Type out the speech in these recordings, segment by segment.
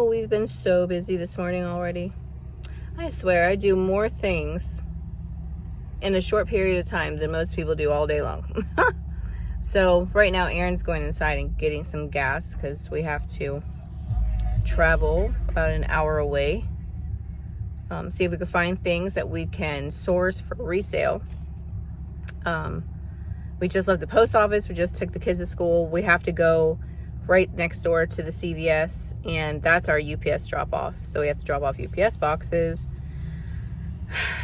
we've been so busy this morning already. I swear I do more things in a short period of time than most people do all day long. So right now Aaron's going inside and getting some gas because we have to travel about an hour away. See if we can find things that we can source for resale. We just left the post office. We just took the kids to school. We have to go right next door to the CVS, and that's our UPS drop off. So we have to drop off UPS boxes,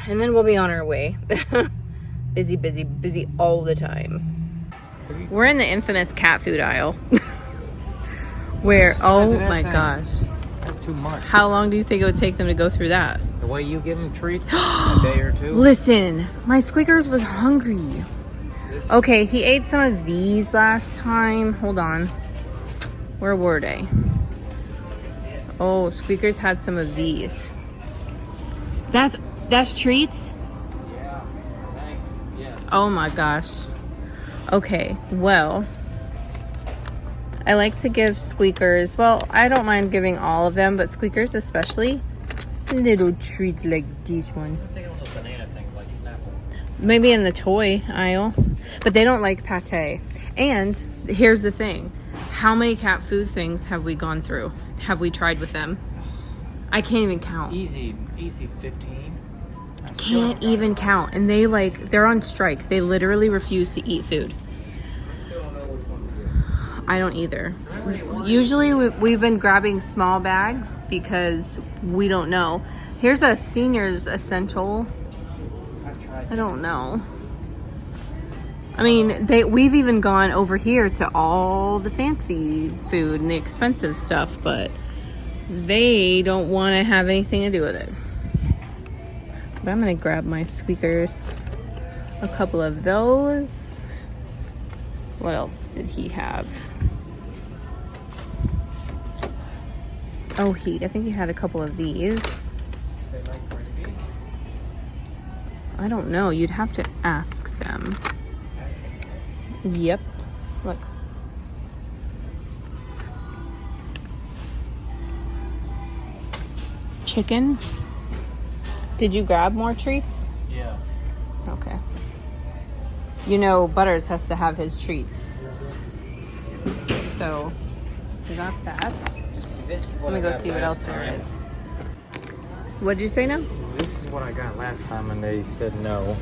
and then we'll be on our way. Busy, busy, busy all the time. We're in the infamous cat food aisle. Where, oh my gosh. That's too much. How long do you think it would take them to go through that? The way you give them treats, a day or two. Listen, my Squeakers was hungry. Okay, he ate some of these last time. Hold on. Where were they? Oh, Squeakers had some of these. That's treats? Yeah. Yes. Oh my gosh. Okay, well, I like to give Squeakers, well, I don't mind giving all of them, but Squeakers especially, little treats like this one. I'm thinking of those banana things like Snapple. Maybe in the toy aisle, but they don't like pate. And here's the thing. How many cat food things have we gone through? Have we tried with them? I can't even count. Easy 15. Can't even count. And they're on strike. They literally refuse to eat food. I still don't know which one to get. I don't either. Usually we've been grabbing small bags because we don't know. Here's a senior's essential. I don't know. I mean, we've even gone over here to all the fancy food and the expensive stuff, but they don't want to have anything to do with it. But I'm going to grab my Squeakers. A couple of those. What else did he have? Oh, I think he had a couple of these. I don't know. You'd have to ask them. Yep. Look. Chicken. Did you grab more treats? Yeah. Okay. You know Butters has to have his treats. So, we got that. Let me go see what else there is. What'd you say now? This is what I got last time and they said no.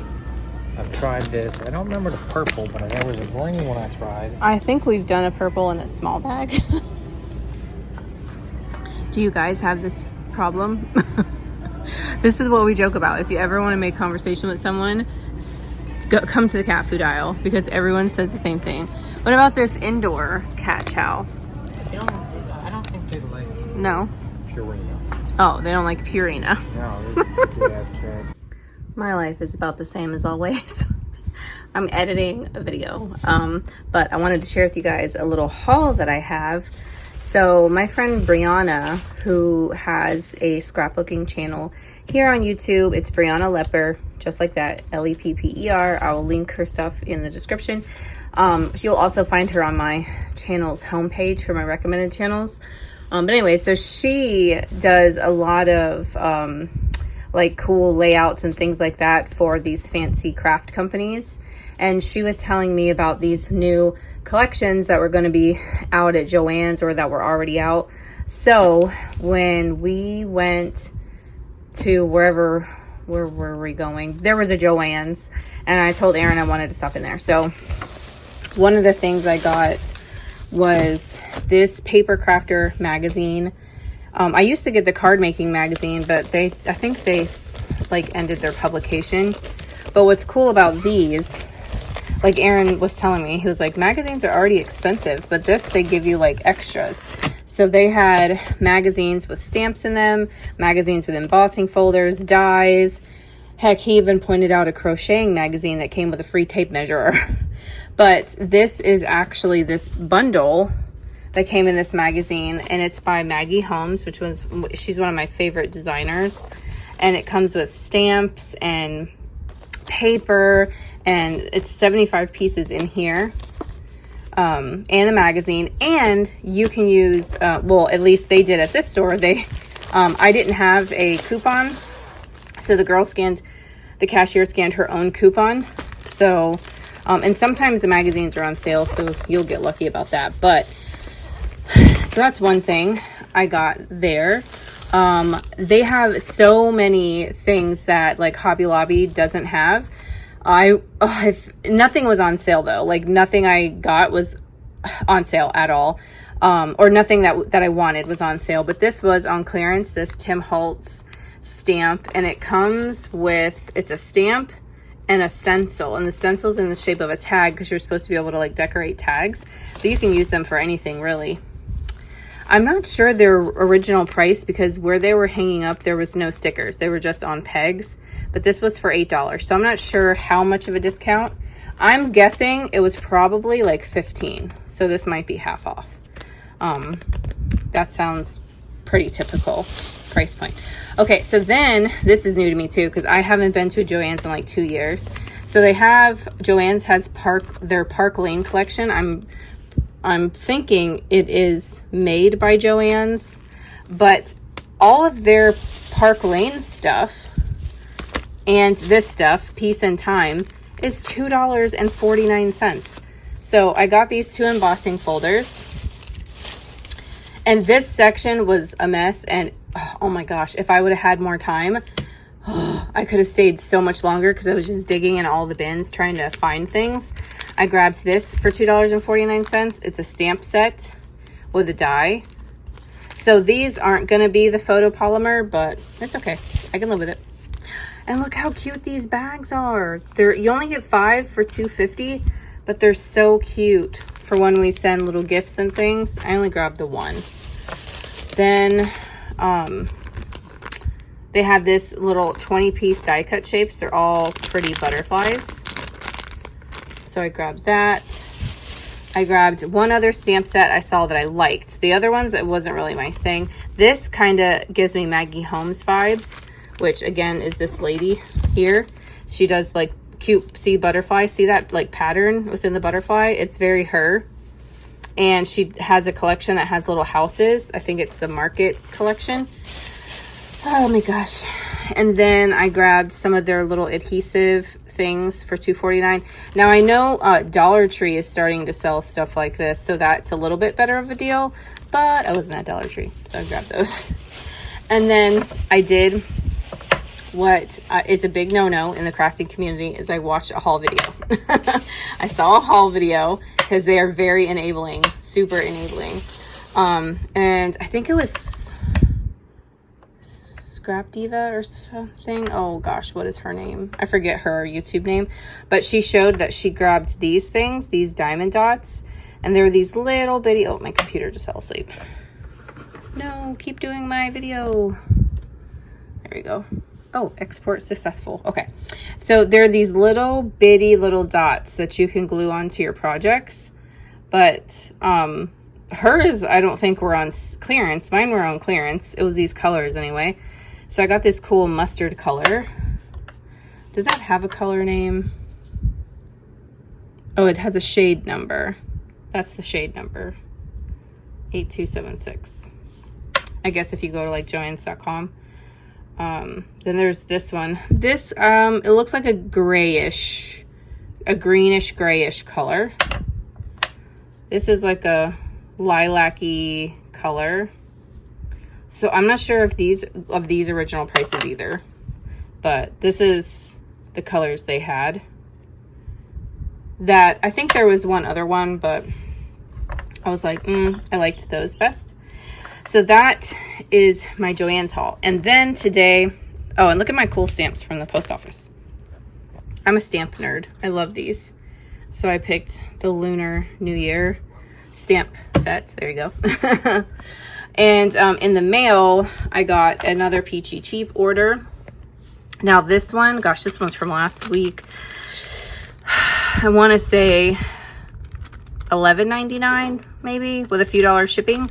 I've tried this. I don't remember the purple, but there was a green one I tried. I think we've done a purple in a small bag. Do you guys have this problem? This is what we joke about. If you ever want to make conversation with someone, come to the cat food aisle because everyone says the same thing. What about this indoor cat chow? I don't think they like No. Purina. Oh, they don't like Purina. No, they're good-ass cats. My life is about the same as always. I'm editing a video, but I wanted to share with you guys a little haul that I have. So my friend Brianna, who has a scrapbooking channel here on YouTube, it's Brianna Lepper, just like that, Lepper. I will link her stuff in the description. You'll also find her on my channel's homepage for my recommended channels. But anyway, so she does a lot of like cool layouts and things like that for these fancy craft companies. And she was telling me about these new collections that were going to be out at Joann's or that were already out. So when we went to where were we going? There was a Joann's and I told Aaron I wanted to stop in there. So one of the things I got was this Paper Crafter magazine. I used to get the card making magazine, but I think they like ended their publication. But what's cool about these, like Aaron was telling me, he was like, magazines are already expensive, but this, they give you like extras. So they had magazines with stamps in them, magazines with embossing folders, dies. Heck, he even pointed out a crocheting magazine that came with a free tape measure. But this is actually this bundle that came in this magazine, and it's by Maggie Holmes, she's one of my favorite designers. And it comes with stamps and paper, and it's 75 pieces in here. and the magazine. And you can use, well, at least they did at this store. I didn't have a coupon, so the cashier scanned her own coupon. So, and sometimes the magazines are on sale, so you'll get lucky about that. But, so that's one thing I got there. They have so many things that like Hobby Lobby doesn't have. Nothing was on sale though. Like nothing I got was on sale at all. Or nothing that I wanted was on sale, but this was on clearance, this Tim Holtz stamp, and it comes with, it's a stamp and a stencil, and the stencil's in the shape of a tag because you're supposed to be able to like decorate tags, but you can use them for anything really. I'm not sure their original price because where they were hanging up, there was no stickers. They were just on pegs, but this was for $8. So I'm not sure how much of a discount. I'm guessing it was probably like 15. So this might be half off. That sounds pretty typical price point. Okay, so then this is new to me too because I haven't been to a Joann's in like 2 years. So they have, Joann's has their Park Lane collection. I'm thinking it is made by Joann's, but all of their Park Lane stuff and this stuff, Peace and Time, is $2.49. So I got these 2 embossing folders. And this section was a mess, and oh my gosh, if I would have had more time, I could have stayed so much longer because I was just digging in all the bins trying to find things. I grabbed this for $2.49. It's a stamp set with a die. So these aren't going to be the photopolymer, but it's okay. I can live with it. And look how cute these bags are. You only get 5 for $2.50, but they're so cute. For when we send little gifts and things. I only grabbed the 1. Then they have this little 20-piece die cut shapes. They're all pretty butterflies. So I grabbed that. I grabbed one other stamp set I saw that I liked. The other ones, it wasn't really my thing. This kind of gives me Maggie Holmes vibes, which again is this lady here. She does like cute sea butterfly. See that like pattern within the butterfly? It's very her. And she has a collection that has little houses. I think it's the Market collection. Oh my gosh. And then I grabbed some of their little adhesive things for $2.49. Now I know Dollar Tree is starting to sell stuff like this, so that's a little bit better of a deal, but I wasn't at Dollar Tree, so I grabbed those. And then I did what it's a big no-no in the crafting community is I watched a haul video. I saw a haul video because they are very enabling, super enabling. And I think it was Scrap Diva or something. Oh gosh, what is her name? I forget her YouTube name, but she showed that she grabbed these things, these diamond dots, and there were these little bitty, oh, my computer just fell asleep. No, keep doing my video. There we go. Oh, export successful. Okay. So there are these little bitty little dots that you can glue onto your projects. But hers, I don't think were on clearance. Mine were on clearance. It was these colors anyway. So I got this cool mustard color. Does that have a color name? Oh, it has a shade number. That's the shade number. 8276. I guess if you go to like joanns.com. Then there's this one. This, it looks like a greenish grayish color. This is like a lilac-y color. So I'm not sure if these original prices either, but this is the colors they had. That, I think there was one other one, but I was like, I liked those best. So that is my Joann's haul. And then today, oh, and look at my cool stamps from the post office. I'm a stamp nerd. I love these. So I picked the Lunar New Year stamp set. There you go. And in the mail, I got another Peachy Cheap order. Now this one, gosh, this one's from last week. I want to say $11.99 maybe, with a few dollars shipping.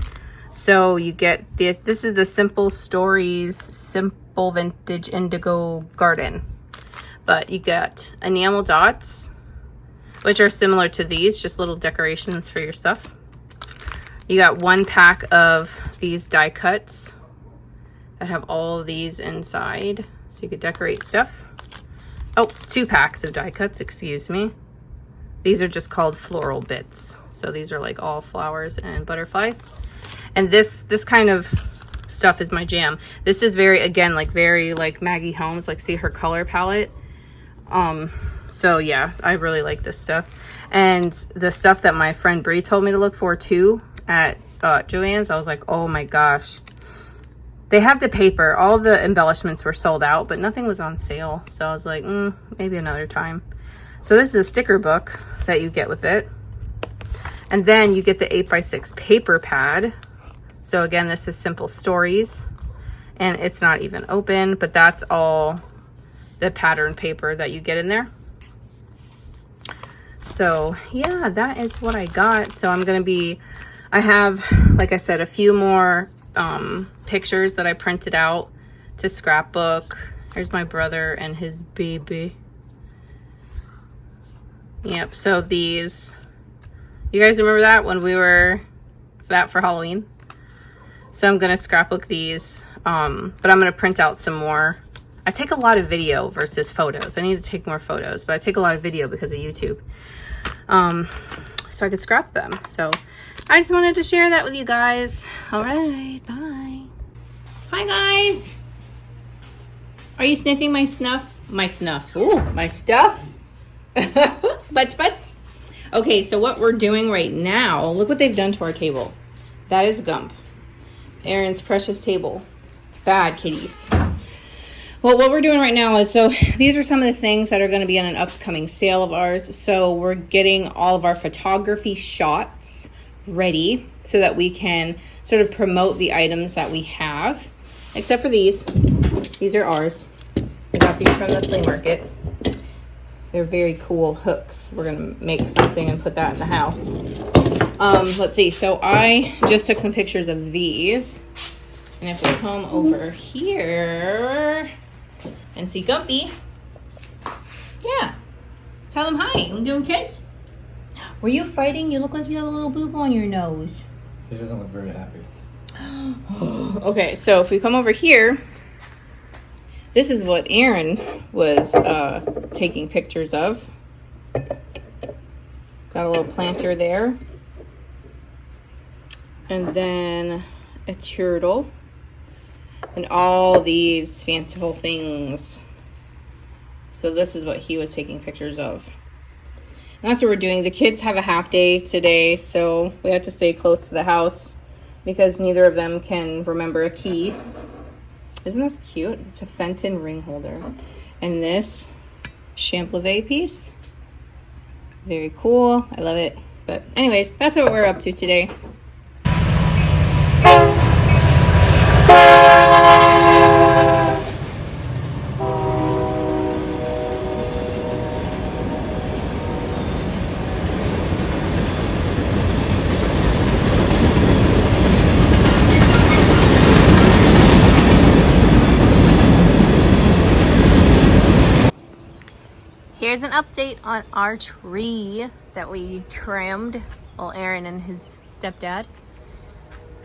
So you get this is the Simple Stories Simple Vintage Indigo Garden. But you got enamel dots which are similar to these, just little decorations for your stuff. You got 1 pack of these die cuts that have all of these inside, so you could decorate stuff. Oh, 2 packs of die cuts, excuse me. These are just called floral bits. So these are like all flowers and butterflies. And this kind of stuff is my jam. This is very, again, like very like Maggie Holmes, like see her color palette. So yeah, I really like this stuff. And the stuff that my friend Bree told me to look for too at Joann's, I was like, oh my gosh. They have the paper. All the embellishments were sold out, but nothing was on sale. So I was like, maybe another time. So this is a sticker book that you get with it. And then you get the 8x6 paper pad. So again, this is Simple Stories. And it's not even open, but that's all the pattern paper that you get in there. So yeah, that is what I got. So I'm going to be, I have, like I said, a few more pictures that I printed out to Scrapbook. Here's my brother and his baby. Yep, so these, you guys remember that when we were that for Halloween? So I'm gonna scrapbook these, but I'm gonna print out some more. I take a lot of video versus photos. I need to take more photos, but I take a lot of video because of YouTube. So I could scrap them. So I just wanted to share that with you guys. All right, bye. Hi guys. Are you sniffing my snuff? My snuff. Ooh, my stuff. Butts. Okay, so what we're doing right now, look what they've done to our table. That is Gump. Aaron's precious table. Bad kitties. Well, what we're doing right now is, so these are some of the things that are going to be on an upcoming sale of ours. So we're getting all of our photography shots ready so that we can sort of promote the items that we have. Except for these. These are ours. I got these from the flea market. They're very cool hooks. We're gonna make something and put that in the house. Let's see. So I just took some pictures of these. And if we come over here and see Gumpy, yeah, tell him hi. You wanna give him a kiss? Were you fighting? You look like you have a little boob on your nose. He doesn't look very happy. Okay, so if we come over here, this is what Aaron was taking pictures of. Got a little planter there. And then a turtle. And all these fanciful things. So this is what he was taking pictures of. And that's what we're doing. The kids have a half day today, so we have to stay close to the house because neither of them can remember a key. Isn't this cute? It's a Fenton ring holder. And this champlivé piece. Very cool. I love it. But anyways, that's what we're up to today. Here's an update on our tree that we trimmed. Well, Aaron and his stepdad.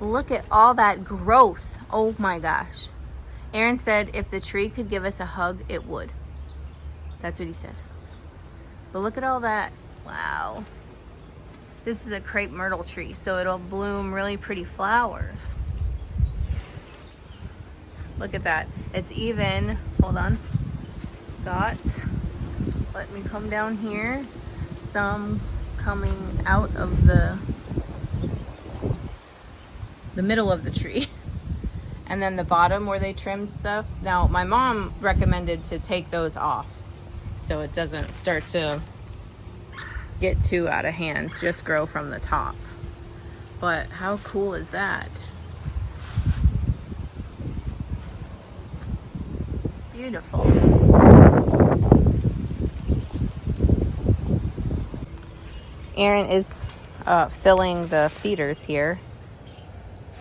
Look at all that growth. Oh my gosh. Aaron said if the tree could give us a hug, it would. That's what he said. But look at all that. Wow. This is a crepe myrtle tree, so it'll bloom really pretty flowers. Look at that. It's even, hold on, got, let me come down here, some coming out of the middle of the tree. And then the bottom where they trimmed stuff. Now, my mom recommended to take those off so it doesn't start to get too out of hand, just grow from the top. But how cool is that? It's beautiful. Aaron is filling the feeders here.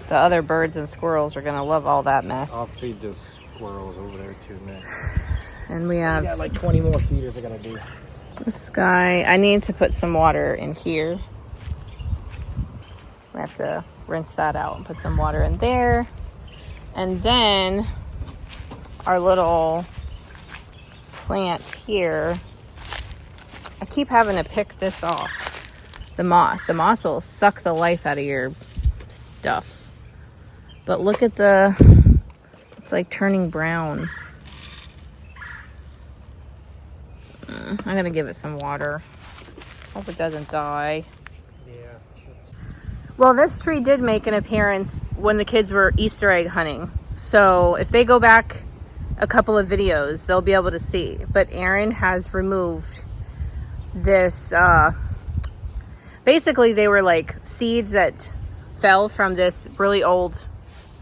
The other birds and squirrels are gonna love all that mess. I'll feed those squirrels over there too, man. And we have got like 20 more feeders I gotta do. This guy, I need to put some water in here. We have to rinse that out and put some water in there. And then our little plant here, I keep having to pick this off. The moss will suck the life out of your stuff. But look at it's like turning brown. I'm gonna give it some water. Hope it doesn't die. Yeah. Well, this tree did make an appearance when the kids were Easter egg hunting. So if they go back a couple of videos, they'll be able to see. But Erin has removed this, basically they were like seeds that fell from this really old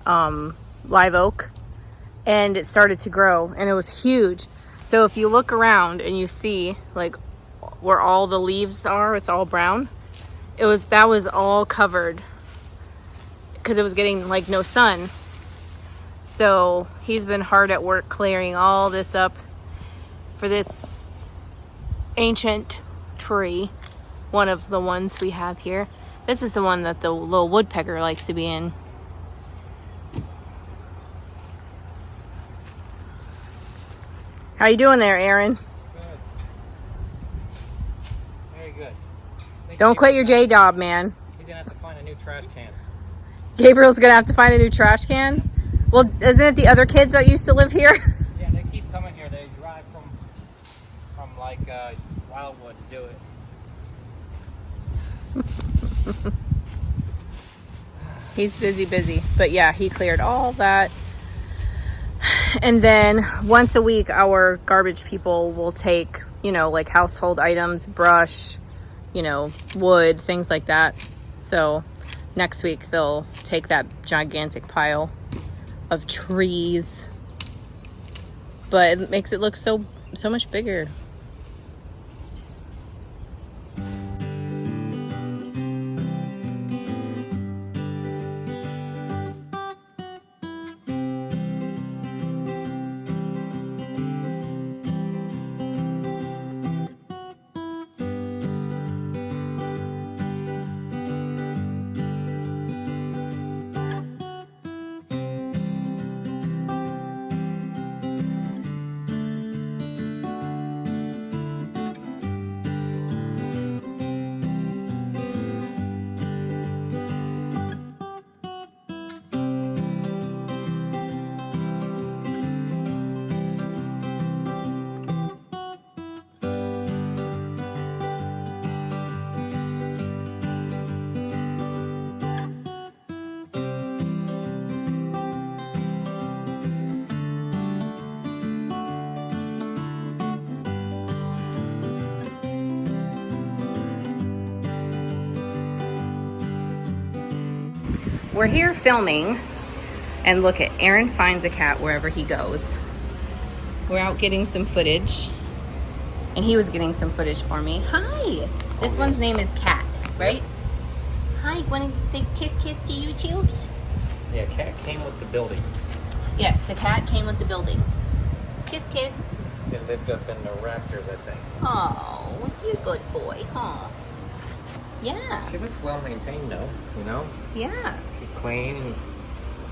live oak, and it started to grow and it was huge. So if you look around and you see like where all the leaves are, it's all brown. That was all covered because it was getting like no sun. So he's been hard at work clearing all this up for this ancient tree. One of the ones we have here. This is the one that the little woodpecker likes to be in. How you doing there, Erin? Good. Very good. Don't quit your J job, man. He's gonna have to find a new trash can. Gabriel's gonna have to find a new trash can. Well, isn't it the other kids that used to live here? Yeah, they keep coming here. They drive from like Wildwood to do it. He's busy. But yeah, he cleared all that. And then once a week, our garbage people will take, like household items, brush, wood, things like that. So next week they'll take that gigantic pile of trees, but it makes it look so much bigger. We're here filming, and look at Erin finds a cat wherever he goes. We're out getting some footage, and he was getting some footage for me. Hi! This one's name is Cat, right? Hi, want to say kiss to YouTubes? Yeah, cat came with the building. Yes, the cat came with the building. Kiss. It lived up in the rafters, I think. Oh, you're a good boy, huh? Yeah. She looks well maintained though, Yeah. She's clean,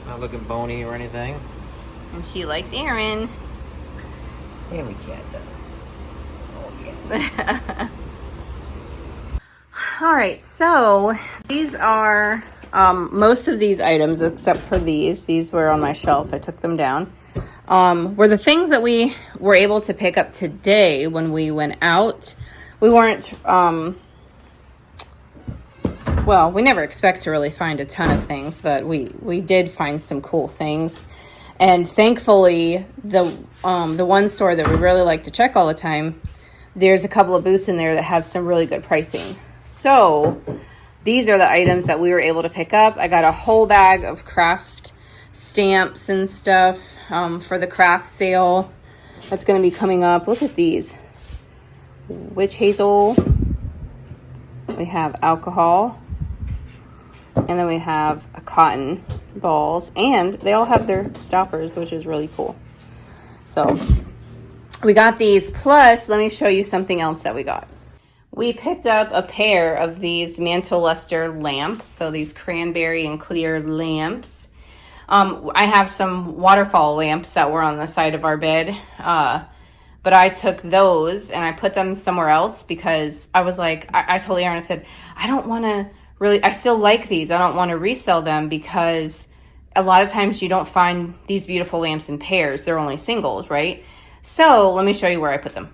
not looking bony or anything. And she likes Erin. Every cat does. Oh yes. All right, so these are most of these items, except for these. These were on my shelf. I took them down. Were the things that we were able to pick up today when we went out. We weren't, well, we never expect to really find a ton of things, but we did find some cool things. And thankfully, the one store that we really like to check all the time, there's a couple of booths in there that have some really good pricing. So these are the items that we were able to pick up. I got a whole bag of craft stamps and stuff for the craft sale that's going to be coming up. Look at these. Witch hazel. We have alcohol. And then we have a cotton balls. And they all have their stoppers, which is really cool. So we got these, plus let me show you something else that we got. We picked up a pair of these mantle luster lamps, so these cranberry and clear lamps. I have some waterfall lamps that were on the side of our bed, but I took those and I put them somewhere else because I was like, I told Aaron, I said, I don't want to really, I still like these. I don't want to resell them because a lot of times you don't find these beautiful lamps in pairs. They're only singles, right? So let me show you where I put them.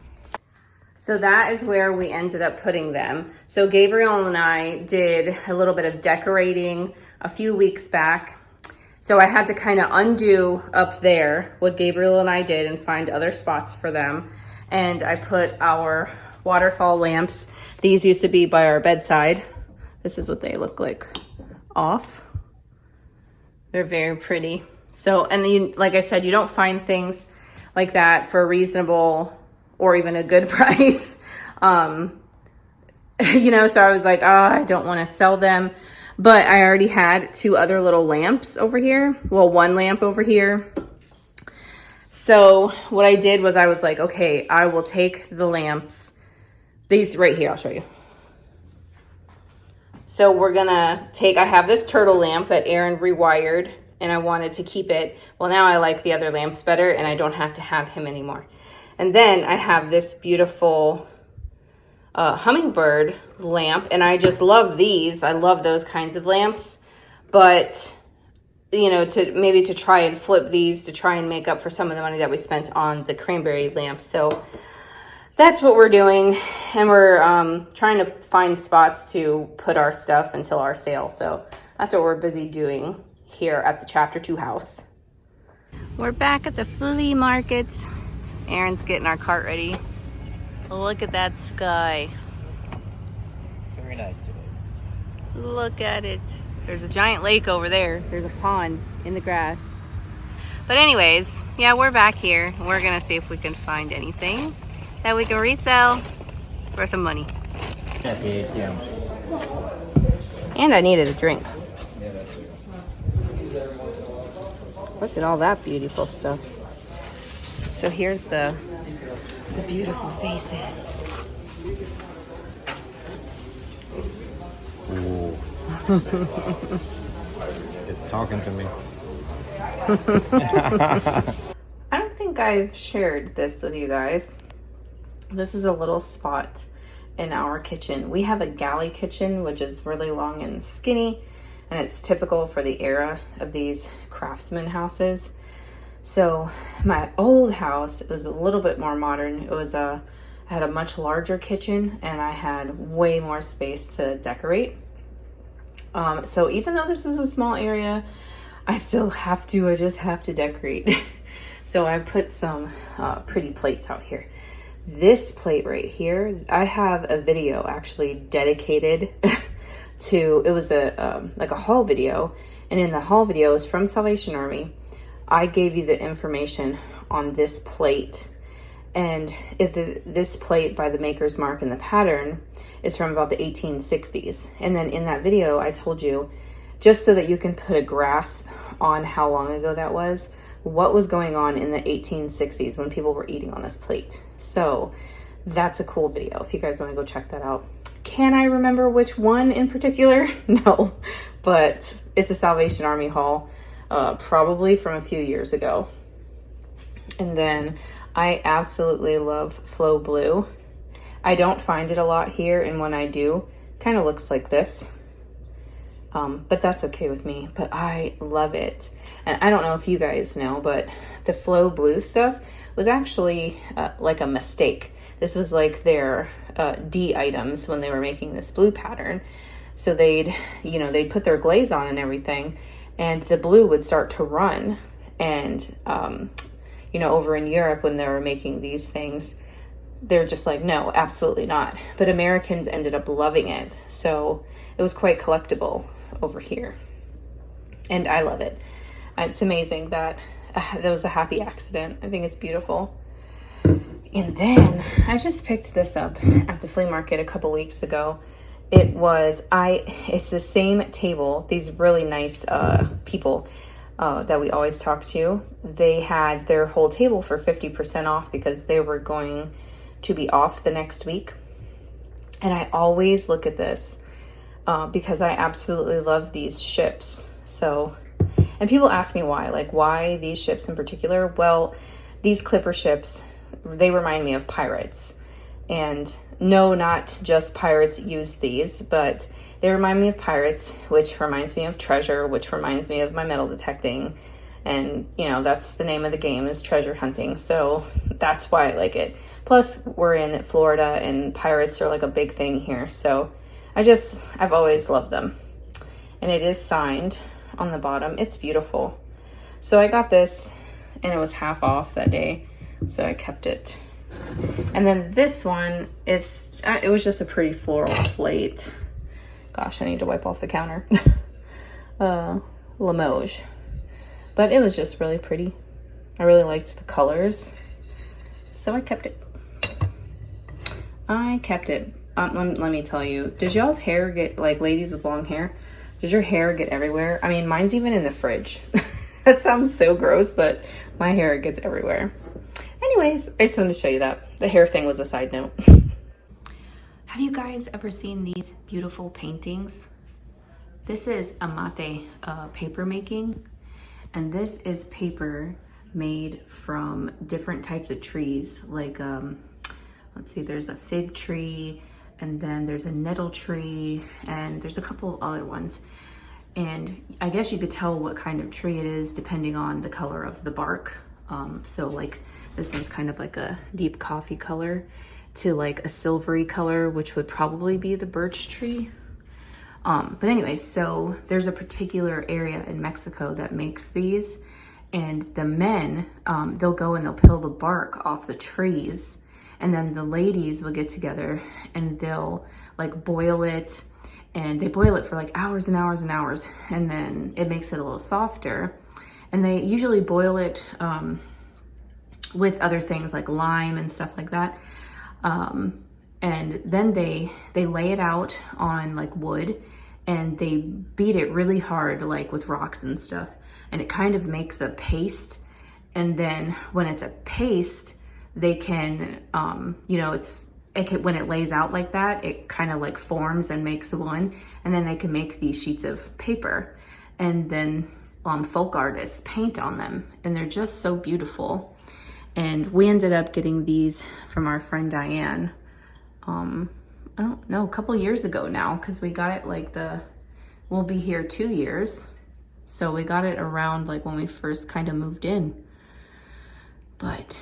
So that is where we ended up putting them. So Gabriel and I did a little bit of decorating a few weeks back. So I had to kind of undo up there what Gabriel and I did and find other spots for them. And I put our waterfall lamps. These used to be by our bedside. This is what they look like off. They're very pretty. So, and you, like I said, you don't find things like that for a reasonable or even a good price. You know, so I was like, oh, I don't want to sell them. But I already had two other little lamps over here. Well, one lamp over here. So what I did was I was like, okay, I will take the lamps. These right here, I'll show you. So we're gonna take, I have this turtle lamp that Aaron rewired and I wanted to keep it. Well, now I like the other lamps better and I don't have to have him anymore. And then I have this beautiful hummingbird lamp, and I just love these. I love those kinds of lamps, but you know, to try and flip these to try and make up for some of the money that we spent on the cranberry lamps. So that's what we're doing, and we're trying to find spots to put our stuff until our sale. So that's what we're busy doing here at the Chapter 2 house. We're back at the flea market. Aaron's getting our cart ready. Look at that sky. Very nice today. Look at it. There's a giant lake over there. There's a pond in the grass. But anyways, yeah, we're back here. We're gonna see if we can find anything that we can resell for some money. At the ATM. And I needed a drink. Look at all that beautiful stuff. So here's the beautiful faces. Ooh. It's talking to me. I don't think I've shared this with you guys. This is a little spot in our kitchen. We have a galley kitchen, which is really long and skinny, and it's typical for the era of these craftsman houses. So my old house, it was a little bit more modern. It was I had a much larger kitchen and I had way more space to decorate. So even though this is a small area, I just have to decorate. So I put some pretty plates out here. This plate right here, I have a video actually dedicated to, it was like a haul video. And in the haul video, is from Salvation Army. I gave you the information on this plate, and this plate by the maker's mark and the pattern is from about the 1860s. And then in that video, I told you, just so that you can put a grasp on how long ago that was, what was going on in the 1860s when people were eating on this plate. So that's a cool video if you guys want to go check that out. Can I remember which one in particular? No, but it's a Salvation Army haul. Probably from a few years ago. And then I absolutely love Flow Blue. I don't find it a lot here, and when I do, it kind of looks like this. But that's okay with me, but I love it. And I don't know if you guys know, but the Flow Blue stuff was actually like a mistake. This was like their D items when they were making this blue pattern. So they'd put their glaze on and everything, and the blue would start to run. And, over in Europe when they were making these things, they're just like, no, absolutely not. But Americans ended up loving it. So it was quite collectible over here. And I love it. It's amazing that that was a happy accident. I think it's beautiful. And then I just picked this up at the flea market a couple weeks ago. It's the same table. These really nice people that we always talk to, they had their whole table for 50% off because they were going to be off the next week. And I always look at this because I absolutely love these ships. So, and people ask me why, like why these ships in particular? Well, these clipper ships, they remind me of pirates. And no, not just pirates use these, but they remind me of pirates, which reminds me of treasure, which reminds me of my metal detecting. And, you know, that's the name of the game, is treasure hunting. So that's why I like it. Plus, we're in Florida and pirates are like a big thing here. So I've always loved them. And it is signed on the bottom. It's beautiful. So I got this and it was half off that day. So I kept it. And then this one, it was just a pretty floral plate. Gosh, I need to wipe off the counter. Limoges. But it was just really pretty. I really liked the colors. So I kept it. Let me tell you, does y'all's hair get, like ladies with long hair, does your hair get everywhere? I mean, mine's even in the fridge. That sounds so gross, but my hair gets everywhere. Anyways, I just wanted to show you that. The hair thing was a side note. Have you guys ever seen these beautiful paintings? This is amate paper making, and this is paper made from different types of trees. Like, let's see, there's a fig tree, and then there's a nettle tree, and there's a couple of other ones. And I guess you could tell what kind of tree it is depending on the color of the bark. So like this one's kind of like a deep coffee color to like a silvery color, which would probably be the birch tree. But anyway, so there's a particular area in Mexico that makes these, and the men, they'll go and they'll peel the bark off the trees, and then the ladies will get together and they'll like boil it, and they boil it for like hours and hours and hours, and then it makes it a little softer. And they usually boil it with other things like lime and stuff like that. And then they lay it out on like wood, and they beat it really hard, like with rocks and stuff. And it kind of makes a paste. And then when it's a paste, they can, you know, when it lays out like that, it kind of like forms and makes one. And then they can make these sheets of paper. And then folk artists paint on them, and they're just so beautiful. And we ended up getting these from our friend Diane, I don't know, a couple years ago now, because we got it like we'll be here 2 years. So we got it around like when we first kind of moved in. But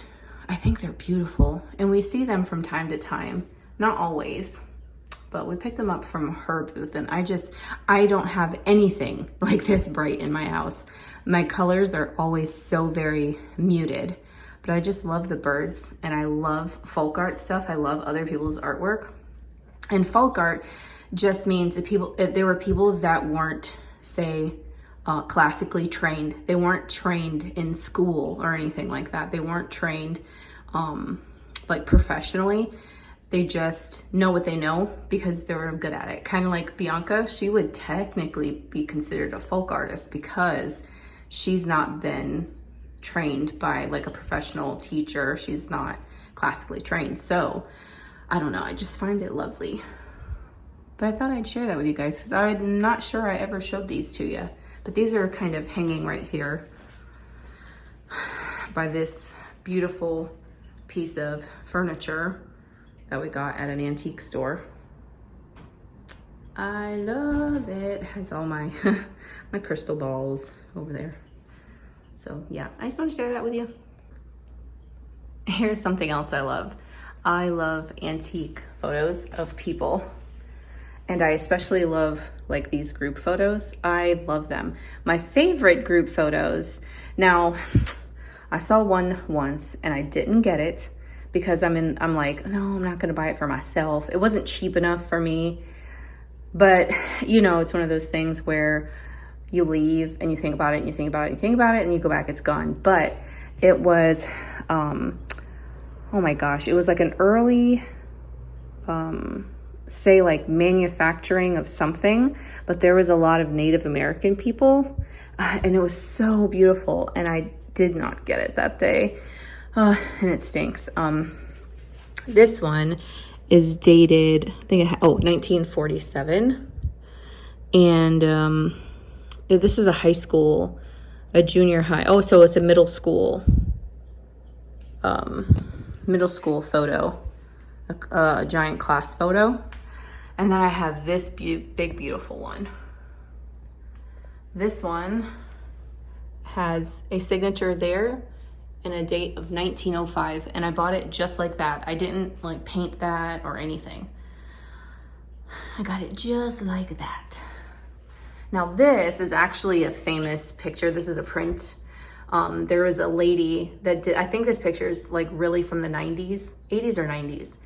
I think they're beautiful, and we see them from time to time, not always. But we picked them up from her booth, and I don't have anything like this bright in my house. My colors are always so very muted, but I just love the birds, and I love folk art stuff. I love other people's artwork. And folk art just means if there were people that weren't, say, classically trained. They weren't trained in school or anything like that. They weren't trained like professionally. They just know what they know because they're good at it. Kind of like Bianca, she would technically be considered a folk artist because she's not been trained by like a professional teacher. She's not classically trained. So I don't know, I just find it lovely. But I thought I'd share that with you guys because I'm not sure I ever showed these to you. But these are kind of hanging right here by this beautiful piece of furniture that we got at an antique store. I love it. It has all my my crystal balls over there. So yeah, I just want to share that with you. Here's something else I love. I love antique photos of people. And I especially love like these group photos. I love them. My favorite group photos. Now, I saw one once and I didn't get it because I'm like, no, I'm not gonna buy it for myself. It wasn't cheap enough for me. But you know, it's one of those things where you leave and you think about it and you think about it, and you think about it, and you go back, it's gone. But it was, oh my gosh, it was like an early say like manufacturing of something, but there was a lot of Native American people, and it was so beautiful, and I did not get it that day, and it stinks. This one is dated, I think 1947, and this is a high school, a junior high, so it's a middle school photo, a giant class photo. And then I have this big beautiful one. This one has a signature there and a date of 1905, and I bought it just like that. I didn't like paint that or anything. I got it just like that. Now this is actually a famous picture. This is a print. There was a lady that did, I think this picture is like really from the 90s, 80s or 90s.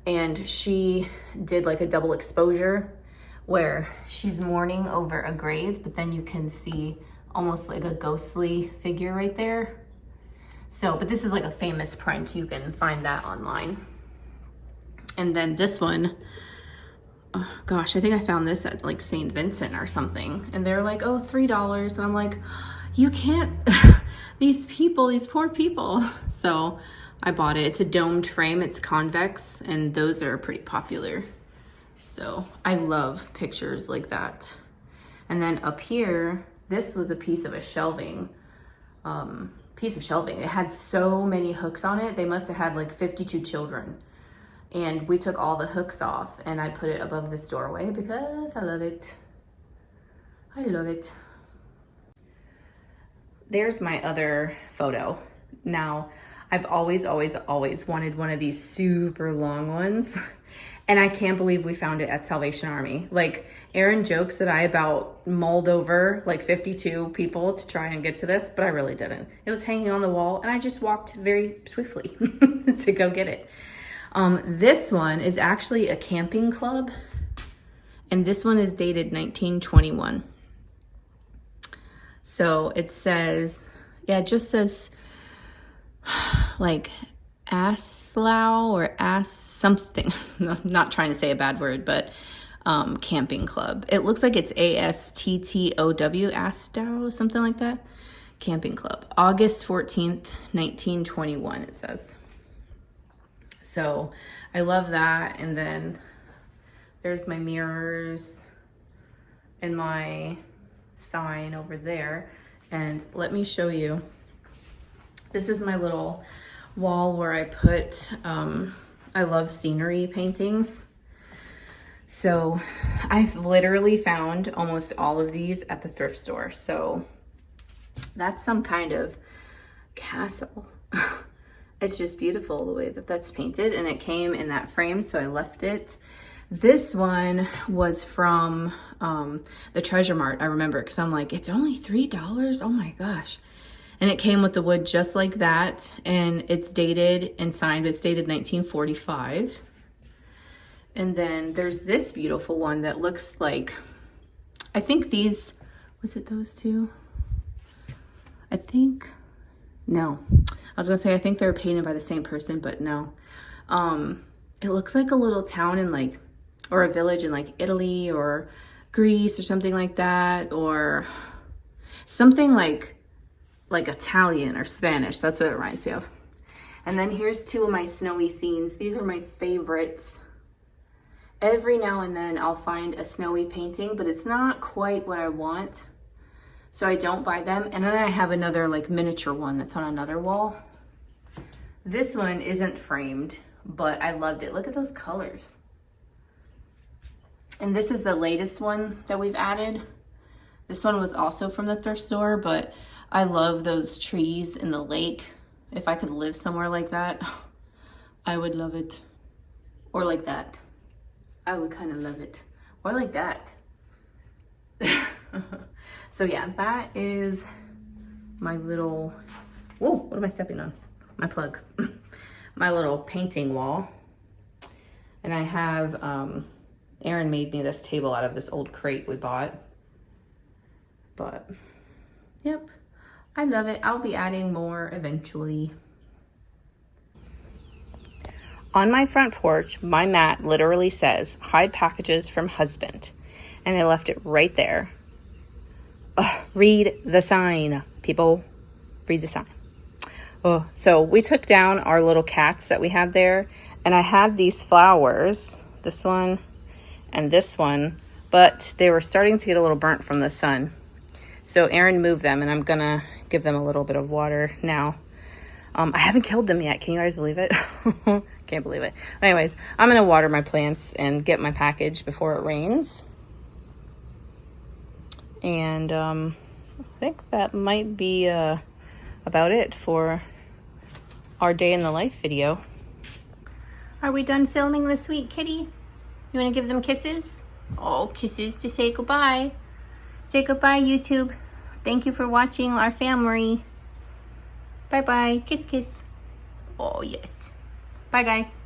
And she did like a double exposure where she's mourning over a grave, but then you can see almost like a ghostly figure right there. So, but this is like a famous print. You can find that online. And then this one, oh gosh, I think I found this at like St. Vincent or something. And they're like, oh, $3. And I'm like, you can't, these poor people. So I bought it. It's a domed frame. It's convex, and those are pretty popular. So I love pictures like that. And then up here, this was a piece of shelving. It had so many hooks on it. They must have had like 52 children. And we took all the hooks off, and I put it above this doorway because I love it. I love it. There's my other photo. Now, I've always wanted one of these super long ones. And I can't believe we found it at Salvation Army. Like, Erin jokes that I about mulled over like 52 people to try and get to this, but I really didn't. It was hanging on the wall, and I just walked very swiftly to go get it. This one is actually a camping club, and this one is dated 1921. So it says, yeah, it just says like Aslow or something. I'm not trying to say a bad word, but camping club. It looks like it's ASTTOW, Astow, something like that. Camping club. August 14th, 1921, it says. So I love that. And then there's my mirrors and my sign over there. And let me show you. This is my little wall where I put, I love scenery paintings. So I've literally found almost all of these at the thrift store. So that's some kind of castle. It's just beautiful the way that that's painted, and it came in that frame, so I left it. This one was from the Treasure Mart, I remember, because I'm like, it's only $3? Oh my gosh. And it came with the wood just like that, and it's dated and signed, but it's dated 1945. And then there's this beautiful one that looks like, I think these, was it those two? I think, no. I was gonna say, I think they're painted by the same person, but no. It looks like a little town in like, or a village in like Italy or Greece or something like that, or something like Italian or Spanish. That's what it reminds me of. And then here's two of my snowy scenes. These are my favorites. Every now and then I'll find a snowy painting, but it's not quite what I want, so I don't buy them. And then I have another like miniature one that's on another wall. This one isn't framed, but I loved it. Look at those colors. And this is the latest one that we've added. This one was also from the thrift store, but I love those trees in the lake. If I could live somewhere like that, I would love it. Or like that. I would kind of love it. Or like that. So yeah, that is my little, whoa, what am I stepping on? My plug. My little painting wall. And I have, Erin made me this table out of this old crate we bought. But, yep, I love it. I'll be adding more eventually. On my front porch, my mat literally says, hide packages from husband. And I left it right there. Ugh, read the sign, people. Read the sign. Oh, so we took down our little cats that we had there. And I had these flowers, this one and this one, but they were starting to get a little burnt from the sun. So Aaron moved them, and I'm going to give them a little bit of water now. I haven't killed them yet. Can you guys believe it? Can't believe it. Anyways, I'm going to water my plants and get my package before it rains. And I think that might be about it for our day in the life video. Are we done filming this week, kitty? You want to give them kisses? Oh, kisses to say goodbye. Say goodbye, YouTube. Thank you for watching our family. Bye-bye. Kiss, kiss. Oh, yes. Bye, guys.